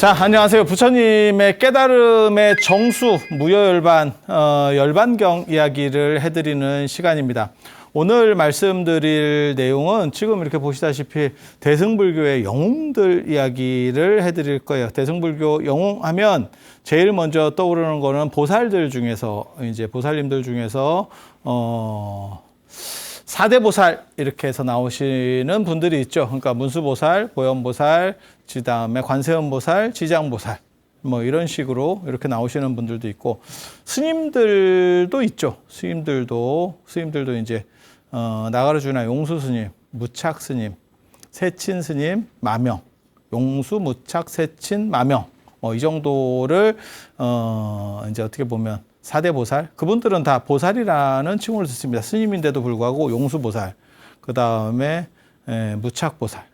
자, 안녕하세요. 부처님의 깨달음의 정수, 무여열반, 열반경 이야기를 해드리는 시간입니다. 오늘 말씀드릴 내용은 지금 이렇게 보시다시피 대승불교의 영웅들 이야기를 해드릴 거예요. 대승불교 영웅하면 제일 먼저 떠오르는 거는 보살들 중에서, 이제 보살님들 중에서, 4대 보살 이렇게 해서 나오시는 분들이 있죠. 그러니까 문수보살, 보현보살, 그다음에 관세음보살, 지장보살 뭐 이런 식으로 이렇게 나오시는 분들도 있고 스님들도 있죠. 스님들도 이제 나가르주나 용수 스님, 무착 스님, 세친 스님, 마명, 용수, 무착, 세친, 마명 이 정도를 이제 어떻게 보면 4대 보살, 그분들은 다 보살이라는 칭호를 듣습니다. 스님인데도 불구하고 용수보살, 그 다음에 무착보살,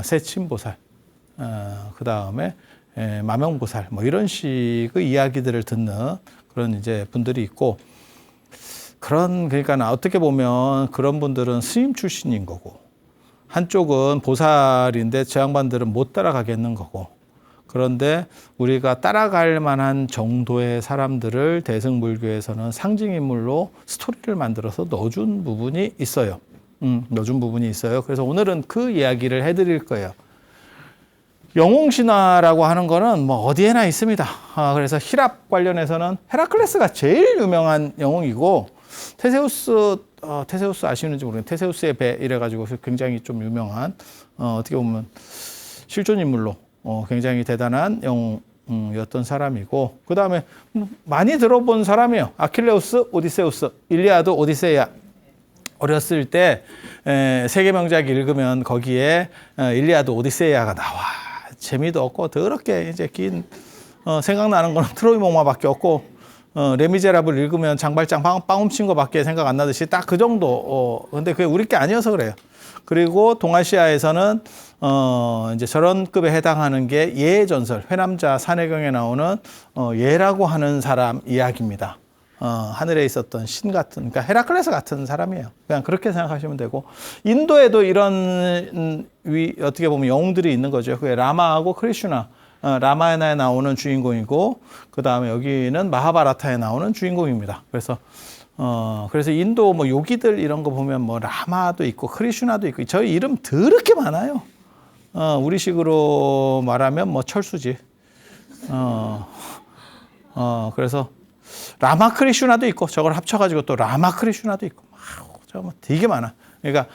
세친보살, 그 다음에 마명보살, 뭐 이런 식의 이야기들을 듣는 그런 이제 분들이 있고, 그러니까 어떻게 보면 그런 분들은 스님 출신인 거고, 한쪽은 보살인데 저 양반들은 못 따라가겠는 거고, 그런데 우리가 따라갈 만한 정도의 사람들을 대승불교에서는 상징인물로 스토리를 만들어서 넣어준 부분이 있어요. 넣어준 부분이 있어요. 그래서 오늘은 그 이야기를 해드릴 거예요. 영웅신화라고 하는 거는 뭐 어디에나 있습니다. 그래서 히랍 관련해서는 헤라클레스가 제일 유명한 영웅이고, 테세우스 아시는지 모르겠는데 테세우스의 배 이래가지고 굉장히 좀 유명한 어떻게 보면 실존인물로 굉장히 대단한 영웅이었던 사람이고, 그 다음에 많이 들어본 사람이에요. 아킬레우스, 오디세우스, 일리아드, 오디세야. 어렸을 때 세계명작 읽으면 거기에 일리아드, 오디세야가 나와. 재미도 없고 더럽게 이제 긴 생각나는 거는 트로이 목마밖에 없고, 레미제라블 읽으면 장발장 빵 훔친 거밖에 생각 안 나듯이 딱 그 정도. 근데 그게 우리 게 아니어서 그래요. 그리고 동아시아에서는 이제 저런 급에 해당하는 게 예의 전설, 회남자 산해경에 나오는 예라고 하는 사람 이야기입니다. 하늘에 있었던 신 같은, 그러니까 헤라클레스 같은 사람이에요. 그냥 그렇게 생각하시면 되고, 인도에도 이런 어떻게 보면 영웅들이 있는 거죠. 그게 라마하고 크리슈나, 라마야나에 나오는 주인공이고, 그 다음에 여기는 마하바라타에 나오는 주인공입니다. 그래서 인도 뭐 요기들 이런 거 보면 뭐 라마도 있고 크리슈나도 있고, 저희 이름 더럽게 많아요. 우리식으로 말하면 뭐 철수지. 그래서 라마 크리슈나도 있고, 저걸 합쳐가지고 또 라마 크리슈나도 있고, 저거 되게 많아. 그러니까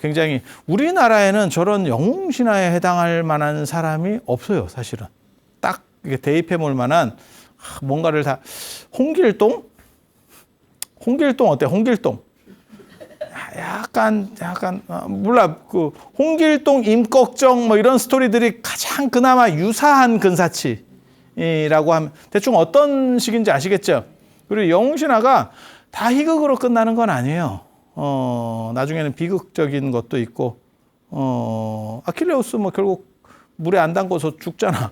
굉장히 우리나라에는 저런 영웅 신화에 해당할 만한 사람이 없어요, 사실은. 딱 이게 대입해 볼 만한 뭔가를 다. 홍길동 어때? 홍길동. 약간 몰라. 그 홍길동, 임꺽정 뭐 이런 스토리들이 가장 그나마 유사한 근사치라고 하면 대충 어떤 식인지 아시겠죠? 그리고 영웅신화가 다 희극으로 끝나는 건 아니에요. 나중에는 비극적인 것도 있고, 아킬레우스 뭐 결국 물에 안 담궈서 죽잖아.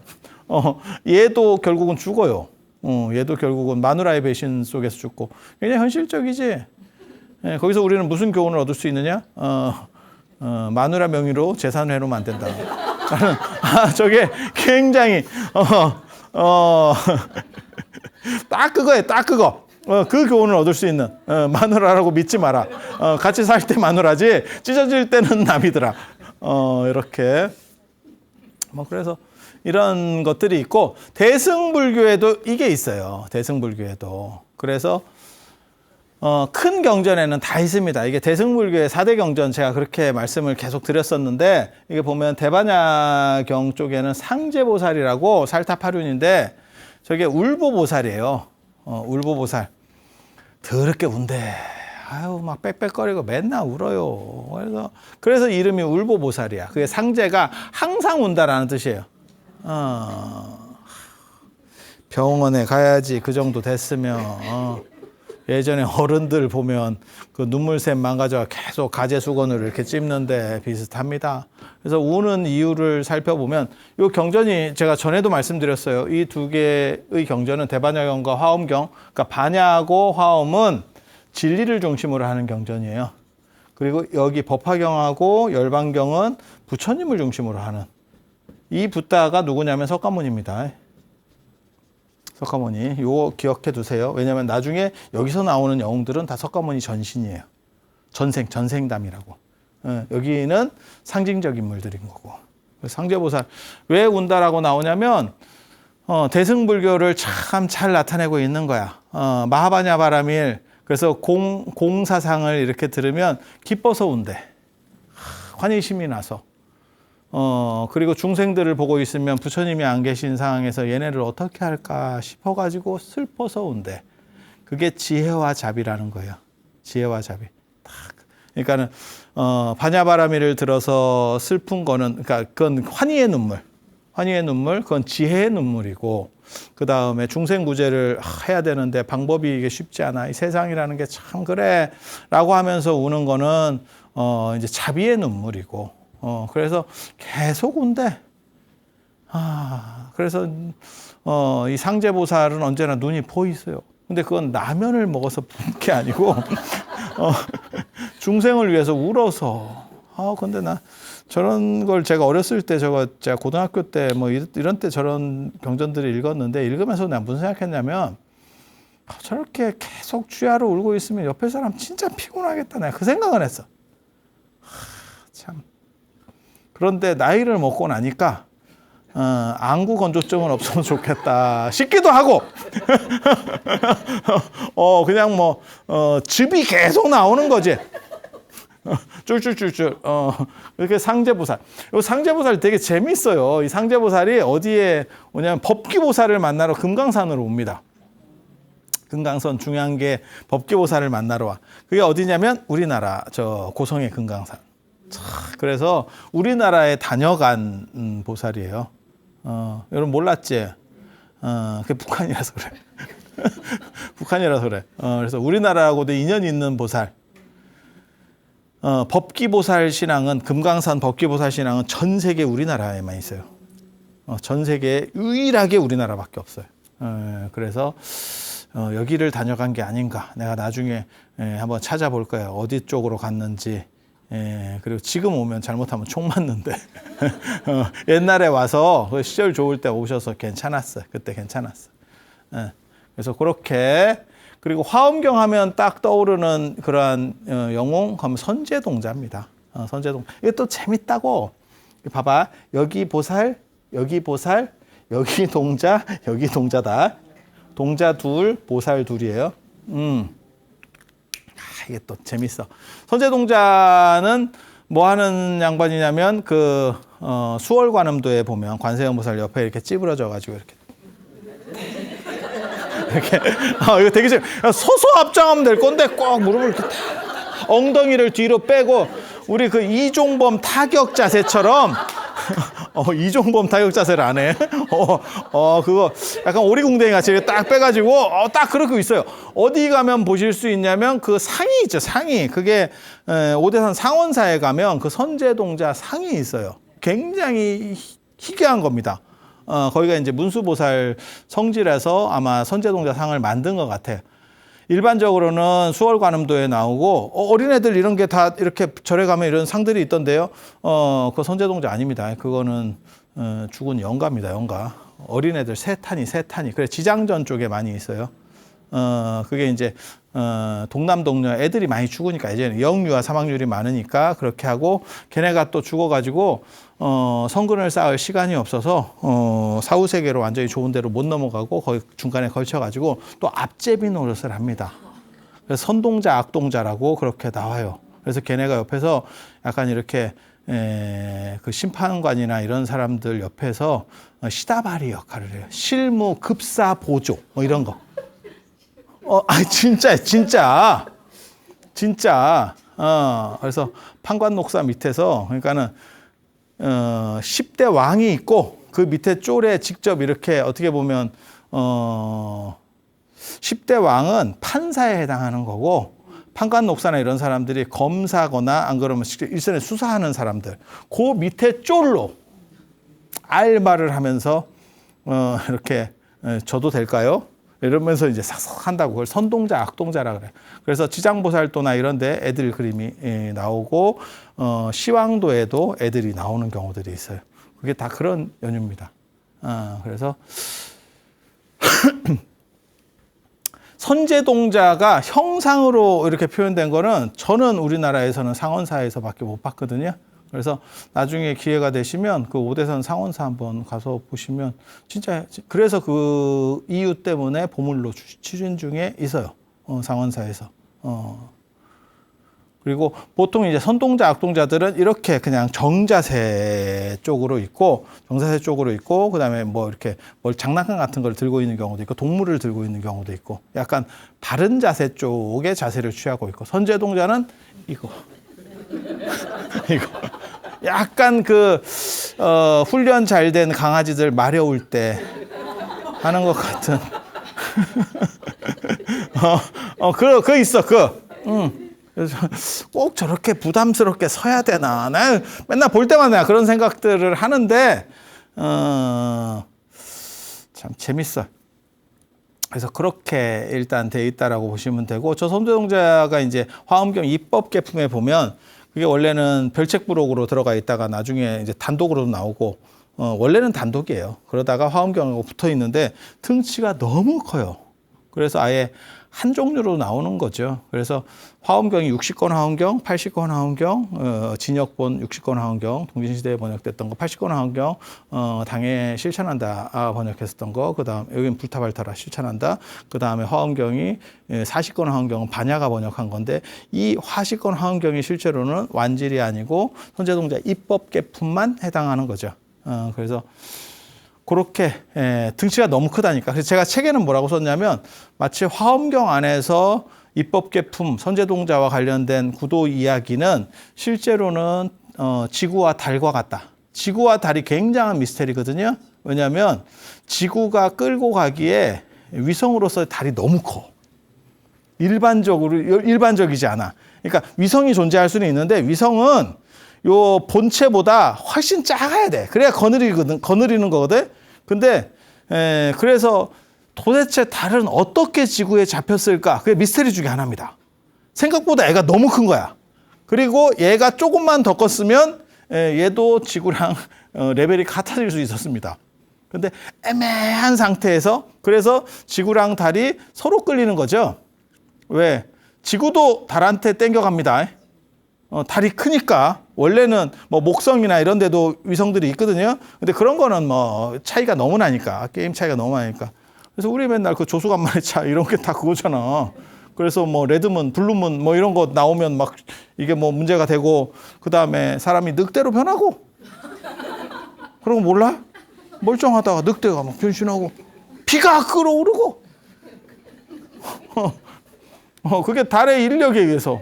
얘도 결국은 죽어요. 얘도 결국은 마누라의 배신 속에서 죽고. 굉장히 현실적이지. 거기서 우리는 무슨 교훈을 얻을 수 있느냐? 마누라 명의로 재산 회로면 안 된다. 저게 굉장히 딱 그거예요. 딱 그거. 그 교훈을 얻을 수 있는, 마누라라고 믿지 마라. 같이 살 때 마누라지 찢어질 때는 남이더라. 이렇게. 뭐 그래서 이런 것들이 있고, 대승불교에도 이게 있어요. 대승불교에도. 그래서 큰 경전에는 다 있습니다. 이게 대승불교의 4대 경전, 제가 그렇게 말씀을 계속 드렸었는데, 이게 보면 대반야경 쪽에는 상제보살이라고 살타파륜인데, 저게 울보보살이에요. 울보보살. 더럽게 운대. 막 빽빽거리고 맨날 울어요. 그래서 이름이 울보보살이야. 그게 상제가 항상 운다라는 뜻이에요. 병원에 가야지 그 정도 됐으면. 예전에 어른들 보면 그 눈물샘 망가져 계속 가재수건으로 이렇게 찝는데 비슷합니다. 그래서 우는 이유를 살펴보면, 이 경전이 제가 전에도 말씀드렸어요. 이 두 개의 경전은 대반야경과 화엄경, 그러니까 반야하고 화엄은 진리를 중심으로 하는 경전이에요. 그리고 여기 법화경하고 열반경은 부처님을 중심으로 하는 이 붓다가 누구냐면 석가모니입니다. 석가모니. 요거 기억해 두세요. 왜냐하면 나중에 여기서 나오는 영웅들은 다 석가모니 전신이에요. 전생담이라고. 여기는 상징적 인물들인 거고. 상제보살. 왜 운다라고 나오냐면 대승불교를 참 잘 나타내고 있는 거야. 마하바냐바라밀. 그래서 공사상을 이렇게 들으면 기뻐서 운대. 환희심이 나서. 그리고 중생들을 보고 있으면 부처님이 안 계신 상황에서 얘네를 어떻게 할까 싶어가지고 슬퍼서 온대. 그게 지혜와 자비라는 거예요. 지혜와 자비. 그러니까는, 바냐바라밀을 들어서 슬픈 거는, 그러니까 그건 환희의 눈물. 환희의 눈물, 그건 지혜의 눈물이고, 그 다음에 중생구제를 해야 되는데 방법이 이게 쉽지 않아. 이 세상이라는 게 참 그래. 라고 하면서 우는 거는, 이제 자비의 눈물이고, 그래서 계속 운대. 그래서, 이 상제보살은 언제나 눈이 보이세요. 근데 그건 라면을 먹어서 본 게 아니고, 중생을 위해서 울어서. 근데 나 저런 걸 제가 어렸을 때 제가 고등학교 때 뭐 이런 때 저런 경전들을 읽었는데 읽으면서 내가 무슨 생각했냐면, 저렇게 계속 주야로 울고 있으면 옆에 사람 진짜 피곤하겠다. 내가 그 생각을 했어. 참. 그런데 나이를 먹고 나니까 안구 건조증은 없으면 좋겠다 싶기도 하고 그냥 뭐 즙이 계속 나오는 거지. 쫄쫄쫄쫄. 이렇게 상제보살. 이 상제보살 되게 재밌어요. 이 상제보살이 어디에 오냐면 법기보살을 만나러 금강산으로 옵니다. 금강산 중앙계 법기보살을 만나러 와. 그게 어디냐면 우리나라 저 고성의 금강산. 그래서 우리나라에 다녀간 보살이에요. 여러분 몰랐지? 그게 북한이라서 그래. 북한이라서 그래. 그래서 우리나라하고도 인연이 있는 보살. 법기보살 신앙은, 금강산 법기보살 신앙은 전 세계 우리나라에만 있어요. 전 세계에 유일하게 우리나라밖에 없어요. 그래서 여기를 다녀간 게 아닌가. 내가 나중에 한번 찾아볼 거예요. 어디 쪽으로 갔는지. 그리고 지금 오면 잘못하면 총 맞는데 옛날에 와서 그 시절 좋을 때 오셔서 괜찮았어요. 그때 괜찮았어요. 그래서 그렇게. 그리고 화엄경 하면 딱 떠오르는 그러한 영웅 하면 선제동자입니다. 선제동자. 이게 또 재밌다고. 봐봐. 여기 보살, 여기 보살, 여기 동자, 여기 동자다. 동자 둘, 보살 둘이에요. 이게 또 재밌어. 선제동자는 뭐 하는 양반이냐면 수월관음도에 보면 관세음보살 옆에 이렇게 찌부러져 가지고 이렇게 이거 되게 재밌어. 서서 앞장하면 될 건데 꼭 무릎을 이렇게 엉덩이를 뒤로 빼고 우리 그 이종범 타격 자세처럼 이종범 타격 자세를 안 해. 그거 약간 오리궁뎅이 같이 이렇게 딱 빼가지고 딱 그러고 있어요. 어디 가면 보실 수 있냐면 그 상이 있죠. 상이. 그게 오대산 상원사에 가면 그 선제동자 상이 있어요. 굉장히 희귀한 겁니다. 거기가 이제 문수보살 성지라서 아마 선제동자 상을 만든 것 같아요. 일반적으로는 수월관음도에 나오고 어린애들 이런 게 다 이렇게 절에 가면 이런 상들이 있던데요. 그거 선제동자 아닙니다. 그거는 죽은 영가입니다. 영가. 어린애들 세탄이. 그래 지장전 쪽에 많이 있어요. 그게 이제 동남동녀 애들이 많이 죽으니까 이제는 영유아 사망률이 많으니까 그렇게 하고 걔네가 또 죽어가지고 성근을 쌓을 시간이 없어서 사후세계로 완전히 좋은 데로 못 넘어가고 거기 중간에 걸쳐가지고 또 앞제비 노릇을 합니다. 그래서 선동자, 악동자라고 그렇게 나와요. 그래서 걔네가 옆에서 약간 이렇게 그 심판관이나 이런 사람들 옆에서 시다바리 역할을 해요. 실무, 급사, 보조 뭐 이런 거. 진짜. 그래서 판관녹사 밑에서, 그러니까는, 10대 왕이 있고, 그 밑에 쫄에 직접 이렇게 어떻게 보면, 10대 왕은 판사에 해당하는 거고, 판관녹사나 이런 사람들이 검사거나 안 그러면 일선에 수사하는 사람들, 그 밑에 쫄로 알바를 하면서, 이렇게, 줘도 될까요? 이러면서 이제 싹싹 한다고. 그걸 선동자, 악동자라 그래. 그래서 지장보살도나 이런 데 애들 그림이 나오고, 시황도에도 애들이 나오는 경우들이 있어요. 그게 다 그런 연유입니다. 그래서 선제동자가 형상으로 이렇게 표현된 거는 저는 우리나라에서는 상원사에서밖에 못 봤거든요. 그래서 나중에 기회가 되시면 그 오대산 상원사 한번 가서 보시면 진짜 그래서 그 이유 때문에 보물로 추진 중에 있어요. 상원사에서. 그리고 보통 이제 선동자, 악동자들은 이렇게 그냥 정자세 쪽으로 있고, 그다음에 뭐 이렇게 뭘 장난감 같은 걸 들고 있는 경우도 있고, 동물을 들고 있는 경우도 있고, 약간 바른 자세 쪽의 자세를 취하고 있고, 선제동자는 이거. 이거. 약간 훈련 잘 된 강아지들 마려울 때 하는 것 같은. 그거 있어, 그래서 꼭 저렇게 부담스럽게 서야 되나. 나 맨날 볼 때마다 그런 생각들을 하는데, 참 재밌어. 그래서 그렇게 일단 돼 있다라고 보시면 되고, 저 선제동자가 이제 화엄경 입법계품에 보면, 그게 원래는 별책부록으로 들어가 있다가 나중에 이제 단독으로 나오고, 원래는 단독이에요. 그러다가 화엄경하고 붙어 있는데 등치가 너무 커요. 그래서 아예 한 종류로 나오는 거죠. 그래서 화엄경이 60권 화엄경, 80권 화엄경, 진역본 60권 화엄경, 동진시대에 번역됐던 거 80권 화엄경, 당에 실천한다 번역했었던 거, 그 다음 여기는 불타발타라 실천한다. 그 다음에 화엄경이 40권 화엄경은 반야가 번역한 건데, 이 40권 화엄경이 실제로는 완질이 아니고 선제동자 입법계품만 해당하는 거죠. 그래서 그렇게 등치가 너무 크다니까. 그래서 제가 책에는 뭐라고 썼냐면, 마치 화엄경 안에서 입법계품 선제동자와 관련된 구도 이야기는 실제로는 지구와 달과 같다. 지구와 달이 굉장한 미스테리거든요. 왜냐하면 지구가 끌고 가기에 위성으로서 달이 너무 커. 일반적이지 않아. 그러니까 위성이 존재할 수는 있는데, 위성은 요 본체보다 훨씬 작아야 돼. 그래야 거느리는 거거든. 근데 그래서 도대체 달은 어떻게 지구에 잡혔을까? 그게 미스테리 중에 하나입니다. 생각보다 애가 너무 큰 거야. 그리고 얘가 조금만 더 컸으면 얘도 지구랑 레벨이 같아질 수 있었습니다. 근데 애매한 상태에서, 그래서 지구랑 달이 서로 끌리는 거죠. 왜? 지구도 달한테 땡겨갑니다. 달이 크니까. 원래는 뭐 목성이나 이런 데도 위성들이 있거든요. 근데 그런 거는 뭐 차이가 너무 나니까, 게임 차이가 너무 나니까. 그래서 우리 맨날 그 조수간만의 차 이런 게 다 그거잖아. 그래서 뭐 레드문, 블루문 뭐 이런 거 나오면 막 이게 뭐 문제가 되고, 그 다음에 사람이 늑대로 변하고. 그런 거 몰라? 멀쩡하다가 늑대가 막 변신하고 피가 끓어오르고. 그게 달의 인력에 의해서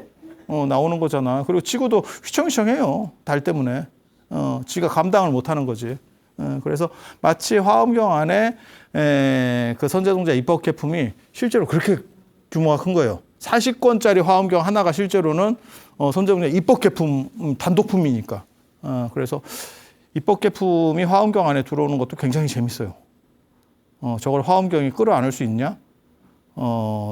나오는 거잖아. 그리고 지구도 휘청휘청해요. 달 때문에. 지가 감당을 못하는 거지. 그래서 마치 화엄경 안에 그 선제동자 입법계품이 실제로 그렇게 규모가 큰 거예요. 40권짜리 화엄경 하나가 실제로는 선제동자 입법계품 단독품이니까. 그래서 입법계품이 화엄경 안에 들어오는 것도 굉장히 재밌어요. 저걸 화엄경이 끌어안을 수 있냐?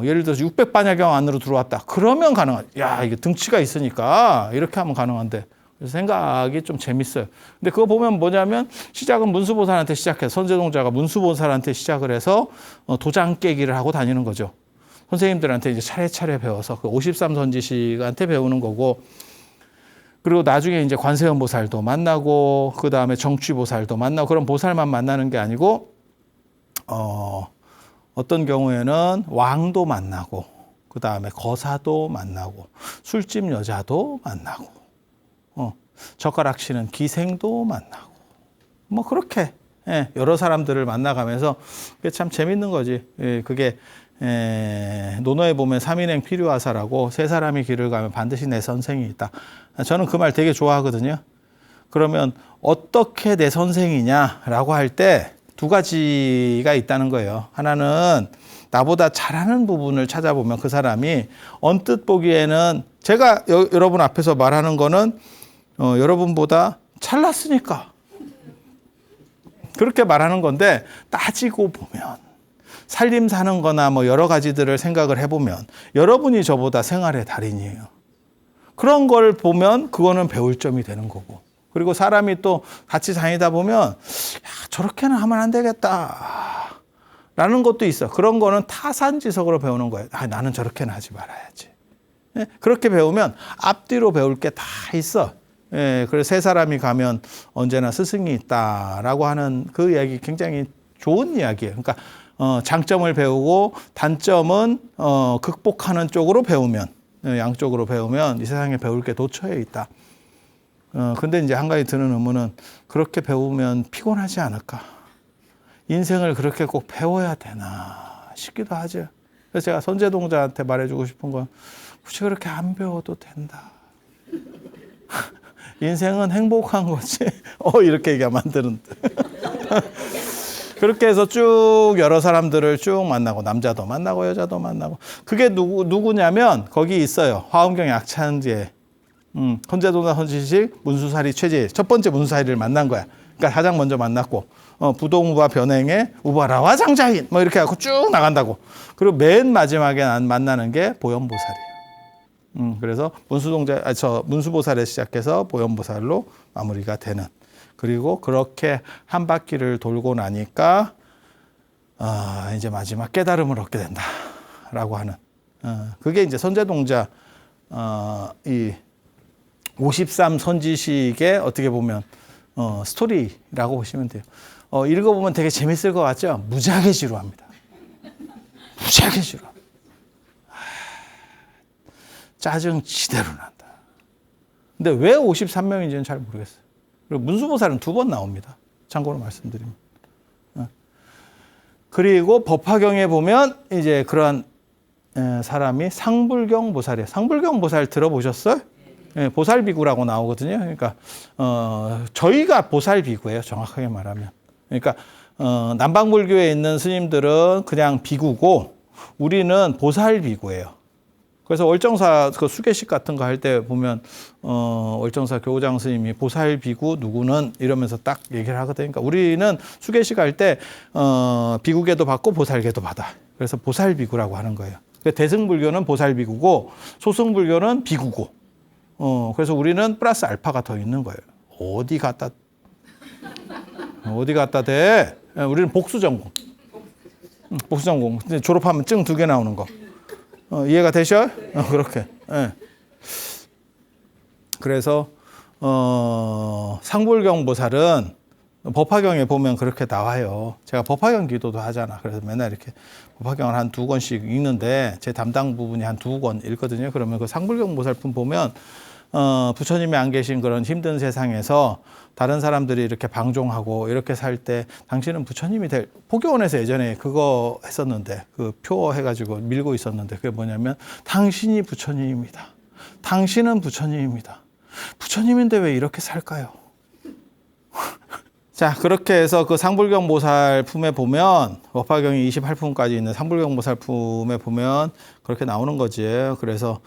예를 들어서 600반야경 안으로 들어왔다. 그러면 가능하죠. 야, 이게 등치가 있으니까 이렇게 하면 가능한데. 그래서 생각이 좀 재밌어요. 근데 그거 보면 뭐냐면, 시작은 문수보살한테 시작해서, 선제동자가 문수보살한테 시작을 해서 도장 깨기를 하고 다니는 거죠. 선생님들한테 이제 차례차례 배워서 그 53선지식한테 배우는 거고, 그리고 나중에 이제 관세음보살도 만나고, 그 다음에 정취보살도 만나고, 그런 보살만 만나는 게 아니고, 어떤 경우에는 왕도 만나고, 그 다음에 거사도 만나고, 술집 여자도 만나고, 젓가락 치는 기생도 만나고, 뭐 그렇게 여러 사람들을 만나가면서, 그게 참 재밌는 거지. 그게 논어에 보면 삼인행 필요하사라고, 세 사람이 길을 가면 반드시 내 선생이 있다. 저는 그 말 되게 좋아하거든요. 그러면 어떻게 내 선생이냐라고 할 때 두 가지가 있다는 거예요. 하나는 나보다 잘하는 부분을 찾아보면 그 사람이 언뜻 보기에는, 제가 여러분 앞에서 말하는 거는 여러분보다 잘났으니까 그렇게 말하는 건데, 따지고 보면, 살림 사는 거나 뭐 여러 가지들을 생각을 해보면 여러분이 저보다 생활의 달인이에요. 그런 걸 보면 그거는 배울 점이 되는 거고. 그리고 사람이 또 같이 다니다 보면 야, 저렇게는 하면 안 되겠다 라는 것도 있어. 그런 거는 타산지석으로 배우는 거예요. 아, 나는 저렇게는 하지 말아야지. 예? 그렇게 배우면 앞뒤로 배울 게 다 있어. 예, 그래서 세 사람이 가면 언제나 스승이 있다라고 하는 그 이야기 굉장히 좋은 이야기예요. 그러니까 장점을 배우고 단점은 극복하는 쪽으로 배우면, 양쪽으로 배우면 이 세상에 배울 게 도처에 있다. 근데 이제 한 가지 드는 의문은 그렇게 배우면 피곤하지 않을까? 인생을 그렇게 꼭 배워야 되나 싶기도 하죠. 그래서 제가 선제동자한테 말해주고 싶은 건 굳이 그렇게 안 배워도 된다. 인생은 행복한 거지. 이렇게 얘기하면 안 되는데. 그렇게 해서 쭉 여러 사람들을 쭉 만나고 남자도 만나고 여자도 만나고 그게 누구냐면 거기 있어요. 화엄경 약찬지에 헌재도나 헌시식 문수사리 최재 첫 번째 문수사리를 만난 거야. 그러니까 가장 먼저 만났고 부동우바 변행에 우바라와 장자인 뭐 이렇게 하고 쭉 나간다고. 그리고 맨 마지막에 만나는 게 보현보살이에요. 그래서 문수보살에 시작해서 보현보살로 마무리가 되는. 그리고 그렇게 한 바퀴를 돌고 나니까 이제 마지막 깨달음을 얻게 된다라고 하는. 그게 이제 선제동자 이 53 선지식의 어떻게 보면 스토리라고 보시면 돼요. 읽어보면 되게 재밌을 것 같죠? 무지하게 지루합니다. 무지하게 지루. 짜증 지대로 난다. 근데 왜 53명인지는 잘 모르겠어요. 그리고 문수보살은 2번 나옵니다. 참고로 말씀드리면. 그리고 법화경에 보면 이제 그러한 사람이 상불경 보살이에요. 상불경 보살 들어보셨어요? 네, 보살비구라고 나오거든요. 그러니까 저희가 보살비구예요. 정확하게 말하면. 그러니까 남방불교에 있는 스님들은 그냥 비구고 우리는 보살비구예요. 그래서 월정사 그 수계식 같은 거 할 때 보면 월정사 교장 스님이 보살비구 누구는 이러면서 딱 얘기를 하거든요. 그러니까 우리는 수계식 할 때 비구계도 받고 보살계도 받아. 그래서 보살비구라고 하는 거예요. 대승불교는 보살비구고 소승불교는 비구고. 그래서 우리는 플러스 알파가 더 있는 거예요. 어디 갖다 대? 우리는 복수전공. 복수전공. 졸업하면 증 2개 나오는 거. 이해가 되셔? 그렇게. 네. 그래서 상불경 보살은 법화경에 보면 그렇게 나와요. 제가 법화경 기도도 하잖아. 그래서 맨날 이렇게 법화경을 한 2권씩 읽는데 제 담당 부분이 한 2권 읽거든요. 그러면 그 상불경 보살품 보면 부처님이 안 계신 그런 힘든 세상에서 다른 사람들이 이렇게 방종하고 이렇게 살 때 당신은 부처님이 될 포교원에서 예전에 그거 했었는데 그 표 해가지고 밀고 있었는데 그게 뭐냐면 당신이 부처님입니다. 당신은 부처님입니다. 부처님인데 왜 이렇게 살까요? 자, 그렇게 해서 그 상불경 보살 품에 보면 법화경이 28품까지 있는 상불경 보살 품에 보면 그렇게 나오는 거지. 그래서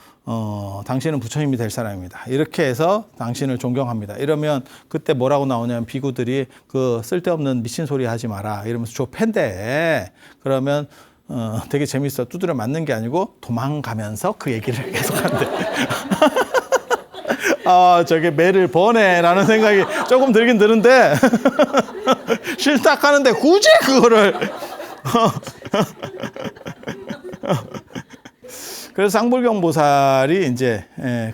당신은 부처님이 될 사람입니다. 이렇게 해서 당신을 존경합니다. 이러면 그때 뭐라고 나오냐면 비구들이 그 쓸데없는 미친 소리 하지 마라 이러면서 저 팬데 그러면 되게 재밌어. 두드려 맞는 게 아니고 도망가면서 그 얘기를 계속한대. 저게 매를 버네라는 생각이 조금 들긴 드는데 싫다 하는데 굳이 그거를 그래서 상불경 보살이 이제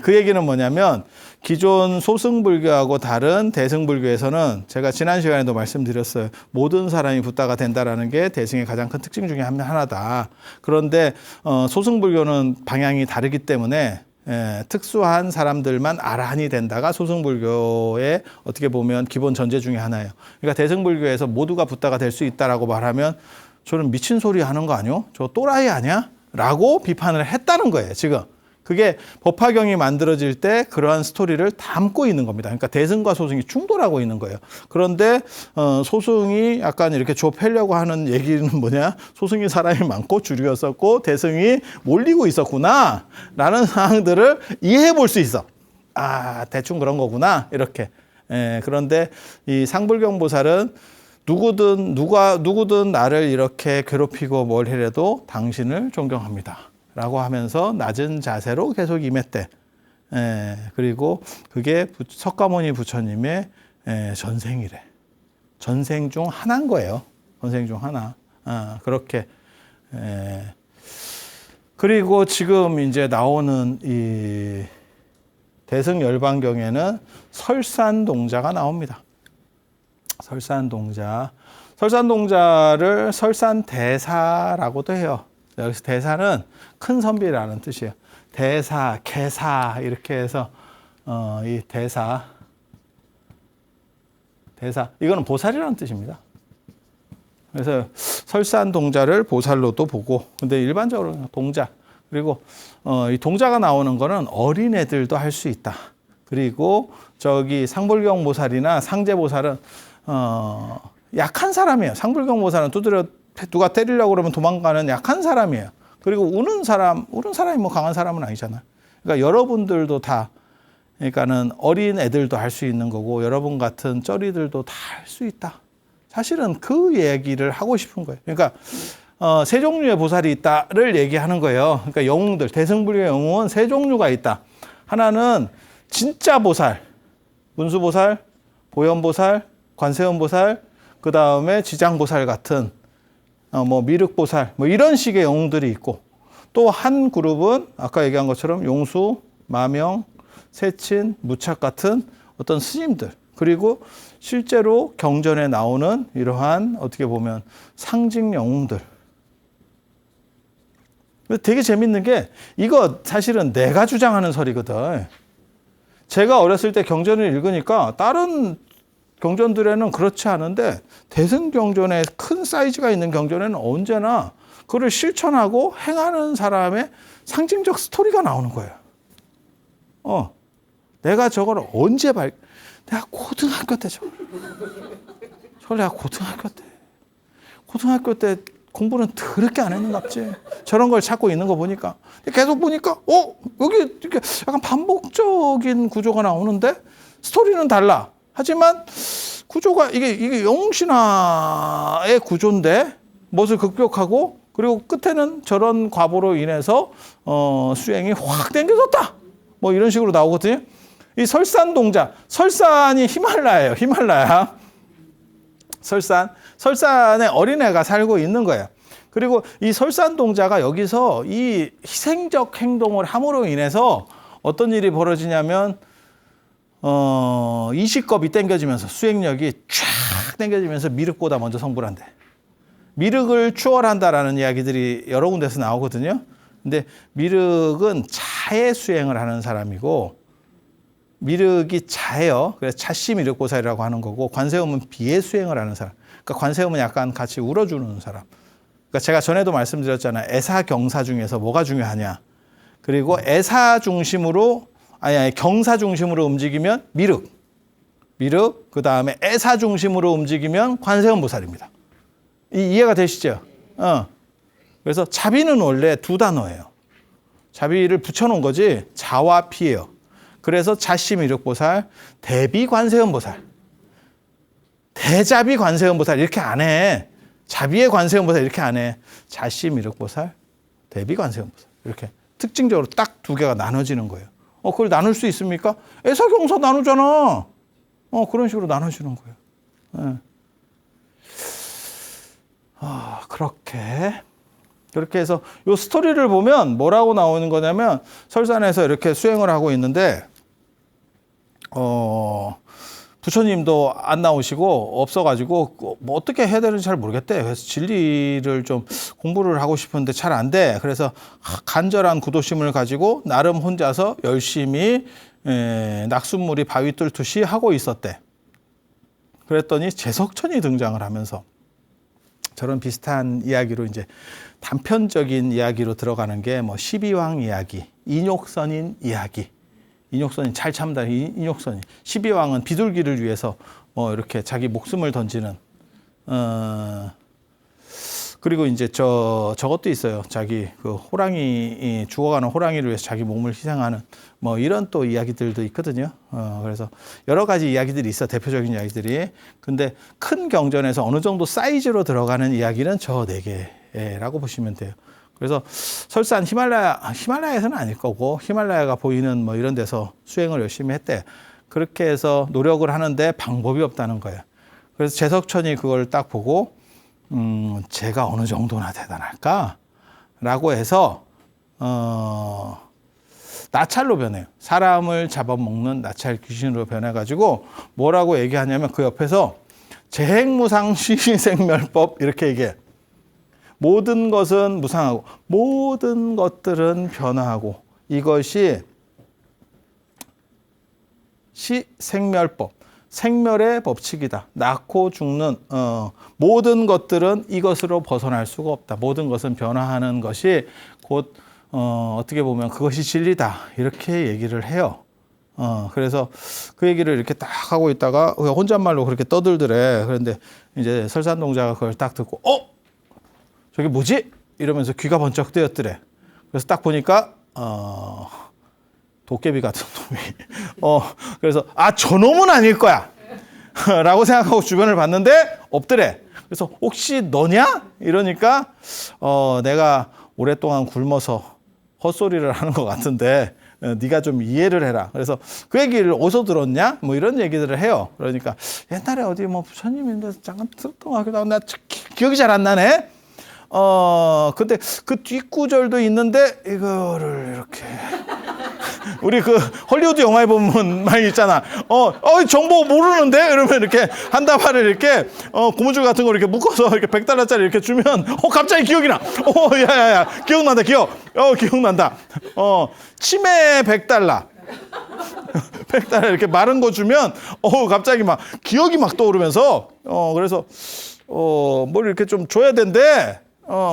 그 얘기는 뭐냐면 기존 소승불교하고 다른 대승불교에서는 제가 지난 시간에도 말씀드렸어요. 모든 사람이 붓다가 된다라는 게 대승의 가장 큰 특징 중에 하나다. 그런데 소승불교는 방향이 다르기 때문에 특수한 사람들만 아라한이 된다가 소승불교의 어떻게 보면 기본 전제 중에 하나예요. 그러니까 대승불교에서 모두가 붓다가 될 수 있다라고 말하면 저는 미친 소리 하는 거 아니요? 저 또라이 아니야? 라고 비판을 했다는 거예요, 지금. 그게 법화경이 만들어질 때 그러한 스토리를 담고 있는 겁니다. 그러니까 대승과 소승이 충돌하고 있는 거예요. 그런데 소승이 약간 이렇게 좁히려고 하는 얘기는 뭐냐? 소승이 사람이 많고 줄이었었고 대승이 몰리고 있었구나 라는 상황들을 이해해 볼 수 있어. 대충 그런 거구나 이렇게. 그런데 이 상불경 보살은 누구든 나를 이렇게 괴롭히고 뭘 해도 당신을 존경합니다 라고 하면서 낮은 자세로 계속 임했대. 그리고 그게 석가모니 부처님의 전생이래. 전생 중 하나인 거예요. 전생 중 하나. 그렇게. 그리고 지금 이제 나오는 이 대승열반경에는 설산동자가 나옵니다. 설산동자. 설산동자를 설산대사라고도 해요. 여기서 대사는 큰 선비라는 뜻이에요. 대사, 개사 이렇게 해서 이 대사 이거는 보살이라는 뜻입니다. 그래서 설산동자를 보살로도 보고, 근데 일반적으로 동자, 그리고 이 동자가 나오는 거는 어린애들도 할 수 있다. 그리고 저기 상불경 보살이나 상제 보살은 약한 사람이에요. 상불경 보살은 두드려 누가 때리려고 그러면 도망가는 약한 사람이에요. 그리고 우는 사람이 뭐 강한 사람은 아니잖아요. 그러니까 여러분들도 다, 그러니까는 어린 애들도 할 수 있는 거고, 여러분 같은 쩌리들도 다 할 수 있다. 사실은 그 얘기를 하고 싶은 거예요. 그러니까 세 종류의 보살이 있다를 얘기하는 거예요. 그러니까 영웅들, 대승불교의 영웅은 세 종류가 있다. 하나는 진짜 보살, 문수보살, 보현보살, 관세음보살, 그 다음에 지장보살 같은 뭐 미륵보살, 뭐 이런 식의 영웅들이 있고, 또 한 그룹은 아까 얘기한 것처럼 용수, 마명, 세친, 무착 같은 어떤 스님들, 그리고 실제로 경전에 나오는 이러한 어떻게 보면 상징 영웅들. 되게 재밌는 게 이거 사실은 내가 주장하는 설이거든. 제가 어렸을 때 경전을 읽으니까 다른 경전들에는 그렇지 않은데 대승경전에 큰 사이즈가 있는 경전에는 언제나 그를 실천하고 행하는 사람의 상징적 스토리가 나오는 거예요. 내가 저걸 언제 내가 고등학교 때 저걸 내가 고등학교 때 공부는 더럽게 안 했는갑지. 저런 걸 찾고 있는 거 보니까 계속 보니까 여기 이렇게 약간 반복적인 구조가 나오는데 스토리는 달라. 하지만 구조가 이게 영웅신화의 구조인데 무엇을 극복하고, 그리고 끝에는 저런 과보로 인해서 수행이 확 당겨졌다. 뭐 이런 식으로 나오거든요. 이 설산동자, 설산이 히말라야예요. 히말라야. 설산에 어린애가 살고 있는 거예요. 그리고 이 설산동자가 여기서 이 희생적 행동을 함으로 인해서 어떤 일이 벌어지냐면 20겁이 땡겨지면서 수행력이 쫙 땡겨지면서 미륵보다 먼저 성불을 한대. 미륵을 추월한다라는 이야기들이 여러 군데서 나오거든요. 근데 미륵은 자해 수행을 하는 사람이고, 미륵이 자예요. 그래서 자시 미륵보살이라고 하는 거고, 관세음은 비해 수행을 하는 사람. 그러니까 관세음은 약간 같이 울어주는 사람. 그러니까 제가 전에도 말씀드렸잖아요. 애사 경사 중에서 뭐가 중요하냐. 그리고 애사 중심으로 경사 중심으로 움직이면 미륵, 그 다음에 애사 중심으로 움직이면 관세음 보살입니다. 이해가 되시죠? 그래서 자비는 원래 두 단어예요. 자비를 붙여놓은 거지 자와 피예요. 그래서 자시 미륵보살, 대비 관세음 보살, 대자비 관세음 보살 이렇게 안 해. 자비의 관세음 보살 이렇게 안 해. 자시 미륵보살, 대비 관세음 보살 이렇게 특징적으로 딱 두 개가 나눠지는 거예요. 그걸 나눌 수 있습니까? 애사경사 나누잖아. 그런 식으로 나눠지는 거예요. 그렇게 해서 이 스토리를 보면 뭐라고 나오는 거냐면, 설산에서 이렇게 수행을 하고 있는데 부처님도 안 나오시고 없어가지고 뭐 어떻게 해야 되는지 잘 모르겠대. 그래서 진리를 좀 공부를 하고 싶은데 잘 안 돼. 그래서 간절한 구도심을 가지고 나름 혼자서 열심히 낙숫물이 바위 뚫듯이 하고 있었대. 그랬더니 제석천이 등장을 하면서 저런 비슷한 이야기로 이제 단편적인 이야기로 들어가는 게 뭐 12왕 이야기, 인욕선인 이야기. 인욕선인 잘 참다. 인욕선인 12왕은 비둘기를 위해서 뭐 이렇게 자기 목숨을 던지는 그리고 이제 저것도 있어요. 자기 그 호랑이 죽어가는 호랑이를 위해서 자기 몸을 희생하는 뭐 이런 또 이야기들도 있거든요. 그래서 여러 가지 이야기들이 있어. 대표적인 이야기들이. 근데 큰 경전에서 어느 정도 사이즈로 들어가는 이야기는 저 네 개라고 보시면 돼요. 그래서 설산 히말라야에서는 아닐 거고 히말라야가 보이는 뭐 이런 데서 수행을 열심히 했대. 그렇게 해서 노력을 하는데 방법이 없다는 거예요. 그래서 제석천이 그걸 딱 보고 제가 어느 정도나 대단할까라고 해서 나찰로 변해요. 사람을 잡아먹는 나찰 귀신으로 변해가지고 뭐라고 얘기하냐면 그 옆에서 재행무상시생멸법 이렇게 얘기해. 모든 것은 무상하고 모든 것들은 변화하고 이것이 시생멸법, 생멸의 법칙이다. 낳고 죽는 모든 것들은 이것으로 벗어날 수가 없다. 모든 것은 변화하는 것이 곧 어떻게 보면 그것이 진리다. 이렇게 얘기를 해요. 그래서 그 얘기를 이렇게 딱 하고 있다가 혼잣말로 그렇게 떠들더래. 그런데 이제 설산동자가 그걸 딱 듣고 저게 뭐지? 이러면서 귀가 번쩍 뜨였더래. 그래서 딱 보니까 도깨비 같은 놈이 그래서 저놈은 아닐 거야 라고 생각하고 주변을 봤는데 없더래. 그래서 혹시 너냐? 이러니까 내가 오랫동안 굶어서 헛소리를 하는 것 같은데 네가 좀 이해를 해라. 그래서 그 얘기를 어디서 들었냐? 뭐 이런 얘기들을 해요. 그러니까 옛날에 어디 뭐 부처님인데 잠깐 들었던 것 같기도 하고 나 기억이 잘 안 나네. 근데 그 뒷구절도 있는데 이거를 이렇게 우리 그 헐리우드 영화에 보면 많이 있잖아. 정보 모르는데? 이러면 이렇게 한 다발을 이렇게 고무줄 같은 거 이렇게 묶어서 이렇게 $100짜리 이렇게 주면 갑자기 기억이 나. 야야야 기억난다. 기억난다. 치매 $100 $100 이렇게 마른 거 주면 갑자기 막 기억이 막 떠오르면서 그래서 뭘 이렇게 좀 줘야 된대.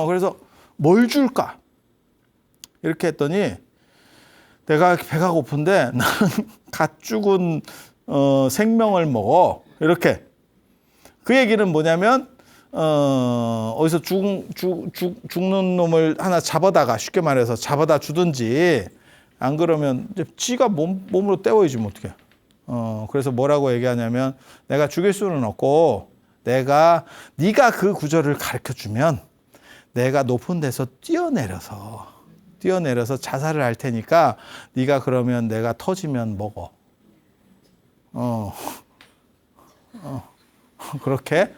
그래서 뭘 줄까? 이렇게 했더니 내가 배가 고픈데 나는 갓 죽은 생명을 먹어. 이렇게. 그 얘기는 뭐냐면 어디서 죽는 놈을 하나 잡아다가 쉽게 말해서 잡아다 주든지 안 그러면 이제 지가 몸으로 때워야지 뭐 어떡해. 그래서 뭐라고 얘기하냐면 내가 죽일 수는 없고 네가 그 구절을 가르쳐 주면 내가 높은 데서 뛰어내려서 자살을 할 테니까 네가 그러면 내가 터지면 먹어. 그렇게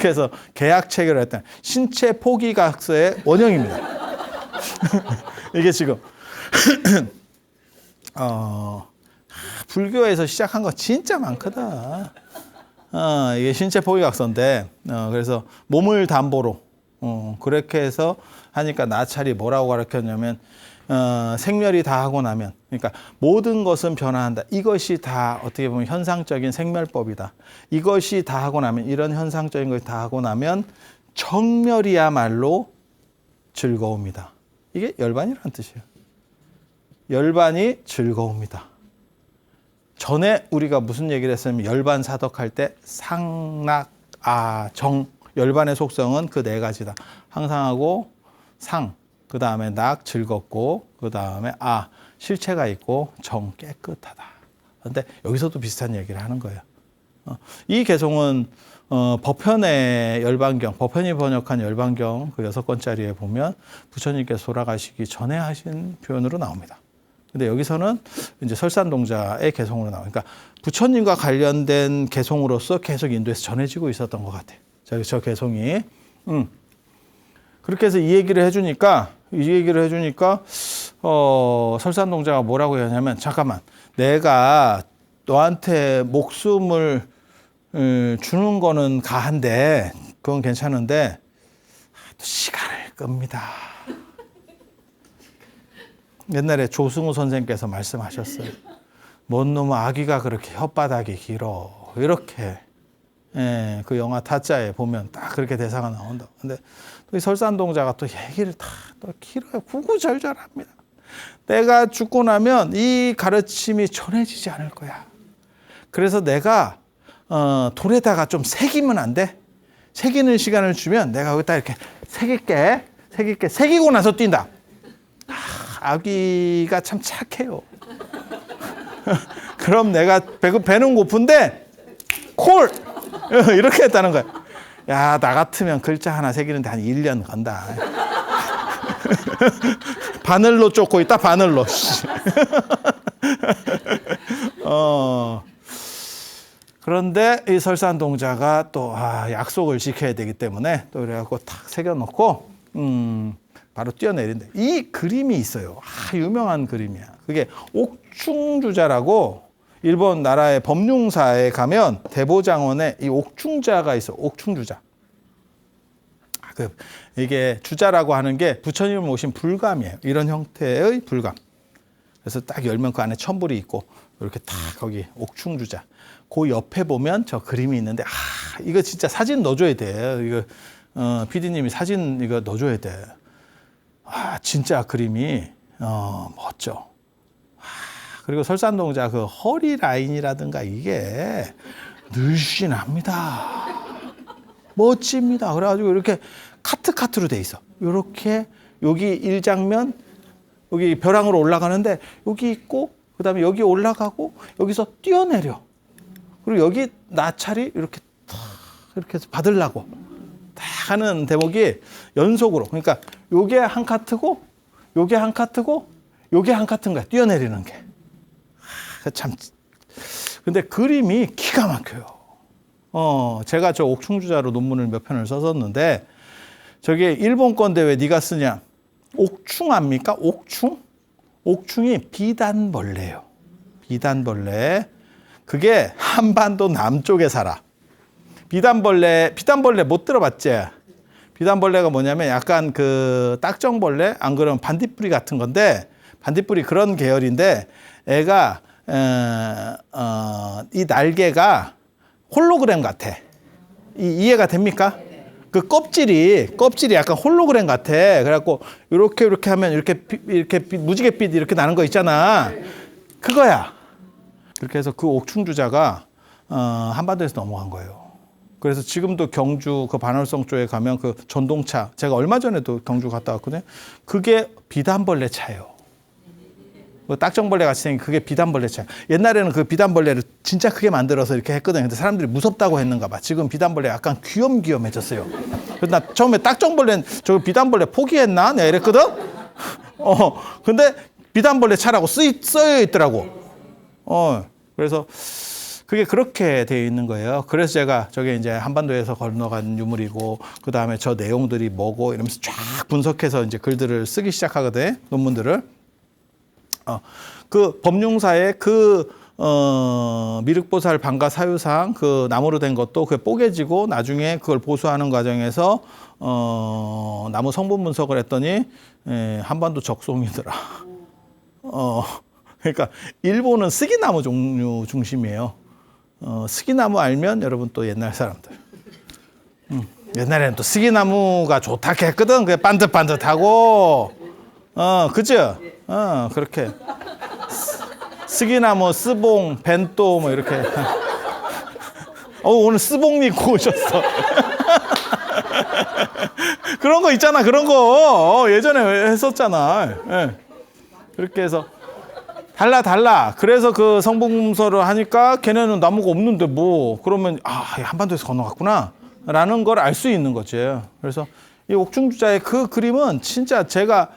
해서 계약 체결을 했다. 신체 포기각서의 원형입니다. 이게 지금 불교에서 시작한 거 진짜 많거든. 이게 신체 포기각서인데 그래서 몸을 담보로 그렇게 해서 하니까 나찰이 뭐라고 가르쳤냐면 생멸이 다 하고 나면 그러니까 모든 것은 변화한다. 이것이 다 어떻게 보면 현상적인 생멸법이다. 이것이 다 하고 나면 이런 현상적인 것이 다 하고 나면 정멸이야말로 즐거움이다. 이게 열반이라는 뜻이에요. 열반이 즐거움이다. 전에 우리가 무슨 얘기를 했으면 열반 사덕할 때 상락, 정 열반의 속성은 그 네 가지다. 항상하고 상, 그 다음에 낙 즐겁고 그 다음에 실체가 있고 정 깨끗하다. 그런데 여기서도 비슷한 얘기를 하는 거예요. 이 개송은 법현의 열반경, 법현이 번역한 열반경 그 6권짜리에 보면 부처님께서 돌아가시기 전에 하신 표현으로 나옵니다. 근데 여기서는 이제 설산동자의 개송으로 나오니까 부처님과 관련된 개송으로서 계속 인도에서 전해지고 있었던 것 같아요. 저 개송이. 그렇게 해서 이 얘기를 해주니까 설산동자가 뭐라고 하냐면 잠깐만 내가 너한테 목숨을 주는 거는 가한데 그건 괜찮은데 시간을 끕니다. 옛날에 조승우 선생님께서 말씀하셨어요. 뭔 놈의 아기가 그렇게 혓바닥이 길어. 이렇게. 그 영화 타짜에 보면 딱 그렇게 대사가 나온다. 근데 또 이 설산동자가 또 얘기를 또 길어요. 구구절절합니다. 내가 죽고 나면 이 가르침이 전해지지 않을 거야. 그래서 내가 돌에다가 좀 새기면 안 돼? 새기는 시간을 주면 내가 여기다 이렇게 새길게. 새기고 나서 뛴다. 아기가 참 착해요. 그럼 내가 배는 고픈데 콜! 이렇게 했다는 거야. 야, 나 같으면 글자 하나 새기는데 한 1년 건다. 바늘로 쫓고 있다, 바늘로. 그런데 이 설산동자가 또 약속을 지켜야 되기 때문에 또 그래갖고 탁 새겨놓고 바로 뛰어내린다. 이 그림이 있어요. 유명한 그림이야. 그게 옥충주자라고 일본 나라의 법륜사에 가면 대보장원에 이 옥충자가 있어. 옥충주자. 이게 주자라고 하는 게 부처님을 모신 불감이에요. 이런 형태의 불감. 그래서 딱 열면 그 안에 천불이 있고 이렇게 딱 거기 옥충주자. 그 옆에 보면 저 그림이 있는데 이거 진짜 사진 넣어줘야 돼. 이거 PD님이 사진 이거 넣어줘야 돼. 진짜 그림이 멋져. 그리고 설산동자 그 허리 라인이라든가 이게 늘씬합니다. 멋집니다. 그래가지고 이렇게 카트로 돼 있어. 이렇게 여기 1장면 여기 벼랑으로 올라가는데 여기 있고 그다음에 여기 올라가고 여기서 뛰어내려. 그리고 여기 나찰이 이렇게 이렇게 해서 받으려고 딱 하는 대목이 연속으로. 그러니까 요게 한 카트고 요게 한 카트고 요게 한 카트인 거야. 뛰어내리는 게. 참. 근데 그림이 기가 막혀요. 제가 저 옥충주자로 논문을 몇 편을 썼었는데 저게 일본 건데 왜 네가 쓰냐? 옥충 압니까? 옥충? 옥충이 비단벌레예요. 비단벌레. 그게 한반도 남쪽에 살아. 비단벌레 못 들어봤지? 비단벌레가 뭐냐면 약간 그 딱정벌레, 안 그러면 반딧불이 같은 건데, 반딧불이 그런 계열인데, 애가, 이 날개가 홀로그램 같아. 이해가 됩니까? 그 껍질이 약간 홀로그램 같아. 그래갖고, 이렇게 하면 이렇게 무지갯빛 이렇게 나는 거 있잖아. 그거야. 그렇게 해서 그 옥충주자가, 한반도에서 넘어간 거예요. 그래서 지금도 경주 그 반월성 쪽에 가면 그 전동차, 제가 얼마 전에도 경주 갔다 왔거든요. 그게 비단벌레 차예요. 그 딱정벌레 같이 생긴 그게 비단벌레 차. 옛날에는 그 비단벌레를 진짜 크게 만들어서 이렇게 했거든요. 근데 사람들이 무섭다고 했는가 봐. 지금 비단벌레 약간 귀염귀염해졌어요. 그래서 나 처음에 딱정벌레는 저 비단벌레 포기했나? 내가 이랬거든? 근데 비단벌레 차라고 써여 있더라고. 그래서 그게 그렇게 되어 있는 거예요. 그래서 제가 저게 이제 한반도에서 건너간 유물이고, 그 다음에 저 내용들이 뭐고 이러면서 쫙 분석해서 이제 글들을 쓰기 시작하거든, 논문들을. 그 법륜사의 미륵보살 방가 사유상 그 나무로 된 것도 그게 뽀개지고 나중에 그걸 보수하는 과정에서 나무 성분 분석을 했더니 한반도 적송이더라. 그러니까 일본은 스기나무 종류 중심이에요. 스기나무 알면 여러분 또 옛날 사람들. 옛날에는 또 스기나무가 좋다 했거든. 그게 반듯반듯하고, 그죠? 그렇게. 스기나무, 스봉, 벤또 뭐 이렇게. 오늘 스봉 입고 오셨어. 그런 거 있잖아. 그런 거 예전에 했었잖아. 예. 그렇게 해서 달라. 그래서 그 성분서를 하니까 걔네는 나무가 없는데 뭐 그러면 한반도에서 건너갔구나 라는 걸 알 수 있는 거지. 그래서 이 옥충주자의 그 그림은 진짜 제가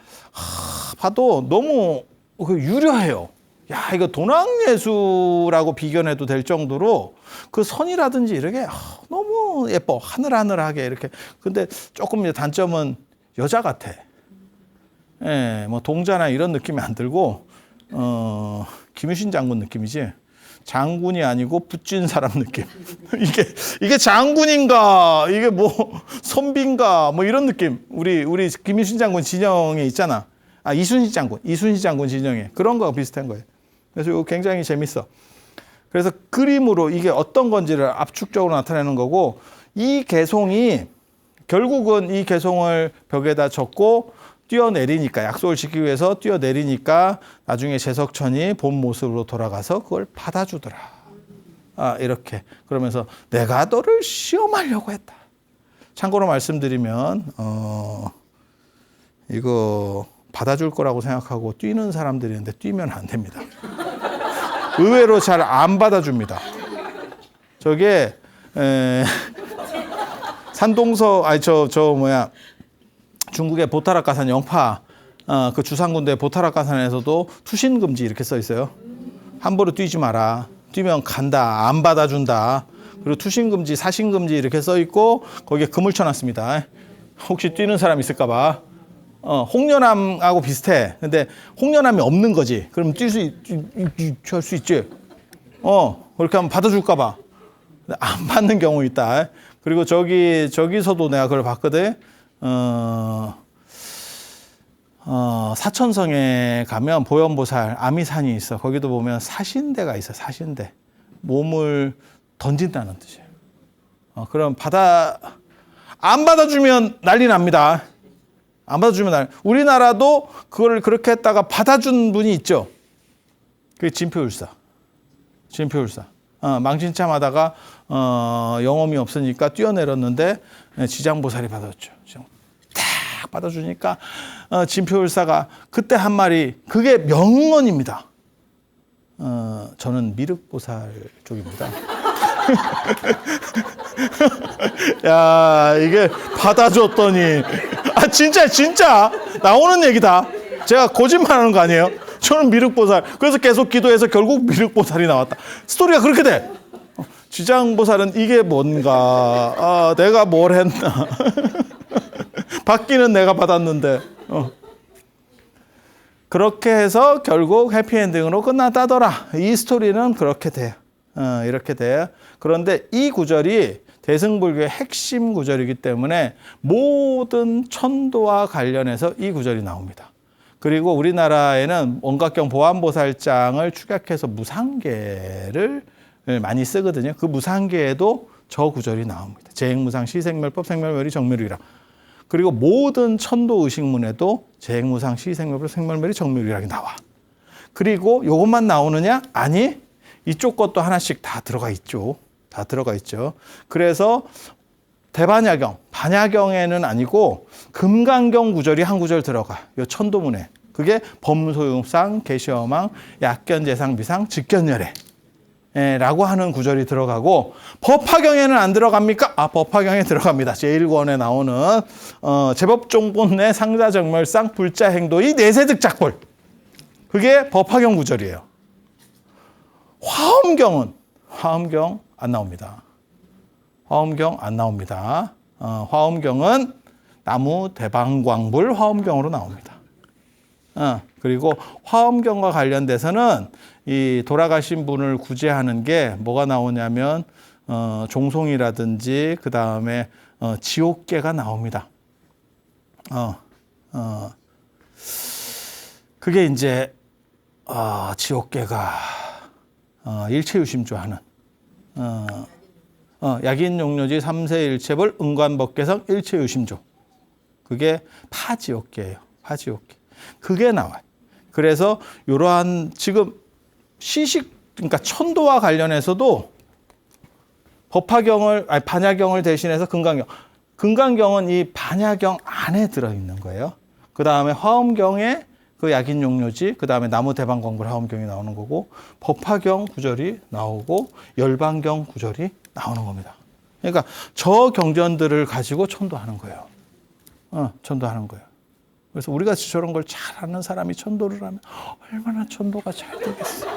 봐도 너무 유려해요. 야, 이거 동양예술하고 비견해도 될 정도로 그 선이라든지 이렇게 너무 예뻐. 하늘하늘하게 이렇게. 근데 조금 단점은 여자 같아. 예, 뭐 동자나 이런 느낌이 안 들고 김유신 장군 느낌이지. 장군이 아니고 붓진 사람 느낌. 이게 장군인가? 이게 뭐 선비인가? 뭐 이런 느낌. 우리 김유신 장군 진영에 있잖아. 이순신 장군 진영에 그런 거 비슷한 거예요. 그래서 이거 굉장히 재밌어. 그래서 그림으로 이게 어떤 건지를 압축적으로 나타내는 거고, 이 개송이 결국은 이 개송을 벽에다 적고 뛰어내리니까, 약속을 지키기 위해서 뛰어내리니까 나중에 재석천이 본 모습으로 돌아가서 그걸 받아주더라. 이렇게. 그러면서 내가 너를 시험하려고 했다. 참고로 말씀드리면 이거 받아줄 거라고 생각하고 뛰는 사람들이 있는데 뛰면 안 됩니다. 의외로 잘 안 받아줍니다. 저게 산동서 중국의 보타라카산 영파 그 주산군대 보타락가산에서도 투신 금지 이렇게 써 있어요. 함부로 뛰지 마라. 뛰면 간다. 안 받아준다. 그리고 투신 금지, 사신 금지 이렇게 써 있고 거기에 금을 쳐놨습니다. 혹시 뛰는 사람 있을까봐. 홍련암하고 비슷해. 근데 홍련암이 없는 거지. 그럼 뛸 수 있지. 그렇게 하면 받아줄까봐. 안 받는 경우 있다. 그리고 저기서도 내가 그걸 봤거든. 사천성에 가면 보현보살 아미산이 있어. 거기도 보면 사신대가 있어. 사신대. 몸을 던진다는 뜻이에요. 그럼 안 받아주면 난리 납니다. 안 받아주면 우리나라도 그걸 그렇게 했다가 받아준 분이 있죠. 그게 진표율사. 망신참 하다가 영험이 없으니까 뛰어내렸는데 지장보살이 받았죠. 딱 받아주니까 진표율사가 그때 한 말이 그게 명언입니다. 저는 미륵보살 쪽입니다. 야, 이게 받아줬더니 진짜 나오는 얘기다. 제가 거짓말하는 거 아니에요? 저는 미륵보살. 그래서 계속 기도해서 결국 미륵보살이 나왔다. 스토리가 그렇게 돼. 지장보살은 이게 뭔가, 내가 뭘 했나. 받기는 내가 받았는데. 그렇게 해서 결국 해피엔딩으로 끝났다더라. 이 스토리는 그렇게 돼요. 이렇게 돼요. 그런데 이 구절이 대승불교의 핵심 구절이기 때문에 모든 천도와 관련해서 이 구절이 나옵니다. 그리고 우리나라에는 원각경 보안보살장을 축약해서 무상계를 많이 쓰거든요. 그 무상계에도 저 구절이 나옵니다. 재행무상 시생멸법 생멸멸이 정멸이라. 그리고 모든 천도 의식문에도 재행무상 시생멸법 생멸멸이 정멸이라고 나와. 그리고 이것만 나오느냐? 아니, 이쪽 것도 하나씩 다 들어가 있죠. 다 들어가 있죠. 그래서 대반야경, 반야경에는 아니고 금강경 구절이 한 구절 들어가. 요 천도문에. 그게 범소용상, 계시어망, 약견재상, 비상, 직견열애 라고 하는 구절이 들어가고 법화경에는 안 들어갑니까? 법화경에 들어갑니다. 제1권에 나오는 제법종본 내 상자정멸상, 불자행도 이 내세득작볼. 그게 법화경 구절이에요. 화엄경 안 나옵니다. 화엄경 안 나옵니다. 화엄경은 나무 대방광불 화엄경으로 나옵니다. 그리고 화엄경과 관련돼서는 이 돌아가신 분을 구제하는 게 뭐가 나오냐면 종송이라든지 그 다음에 지옥계가 나옵니다. 그게 이제 지옥계가 일체유심조하는 약인용료지 3세 일체벌 응관법계성 일체유심조. 그게 파지옥계예요. 파지옥계. 그게 나와요. 그래서 이러한 지금 그러니까 천도와 관련해서도 반야경을 대신해서 금강경은 이 반야경 안에 들어있는 거예요. 그 다음에 화엄경에 그 약인용료지, 그 다음에 나무대방광불 화엄경이 나오는 거고, 법화경 구절이 나오고, 열반경 구절이 나오는 겁니다. 그러니까 저 경전들을 가지고 천도하는 거예요. 천도하는 거예요. 그래서 우리가 저런 걸 잘 아는 사람이 천도를 하면 얼마나 천도가 잘 되겠어.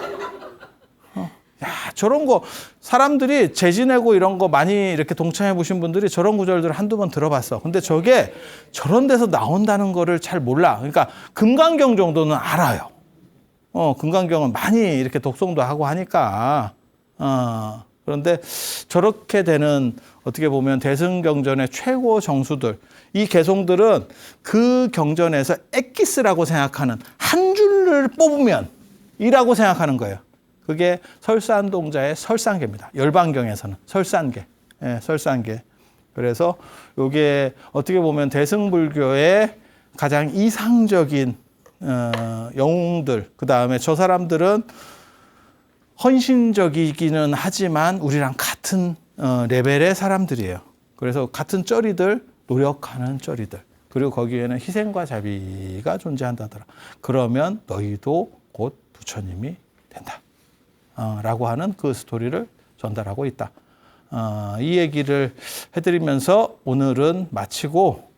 저런 거 사람들이 재지내고 이런 거 많이 이렇게 동참해 보신 분들이 저런 구절들을 한두 번 들어봤어. 근데 저게 저런 데서 나온다는 거를 잘 몰라. 그러니까 금강경 정도는 알아요. 금강경은 많이 이렇게 독송도 하고 하니까. 그런데 저렇게 되는 어떻게 보면 대승경전의 최고 정수들, 이 개송들은 그 경전에서 엑기스라고 생각하는 한 줄을 뽑으면 이라고 생각하는 거예요. 그게 설산동자의 설산계입니다. 열반경에서는 설산계. 설산계. 그래서 이게 어떻게 보면 대승불교의 가장 이상적인 영웅들, 그 다음에 저 사람들은 헌신적이기는 하지만 우리랑 같은 레벨의 사람들이에요. 그래서 같은 쩌리들, 노력하는 쩌리들. 그리고 거기에는 희생과 자비가 존재한다더라. 그러면 너희도 곧 부처님이 된다. 라고 하는 그 스토리를 전달하고 있다. 이 얘기를 해드리면서 오늘은 마치고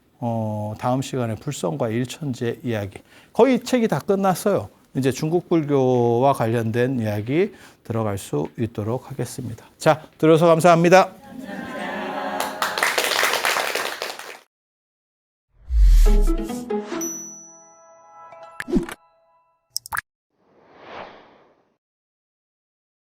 다음 시간에 불성과 일천지의 이야기. 거의 책이 다 끝났어요. 이제 중국 불교와 관련된 이야기 들어갈 수 있도록 하겠습니다. 자, 들어서 감사합니다. 감사합니다.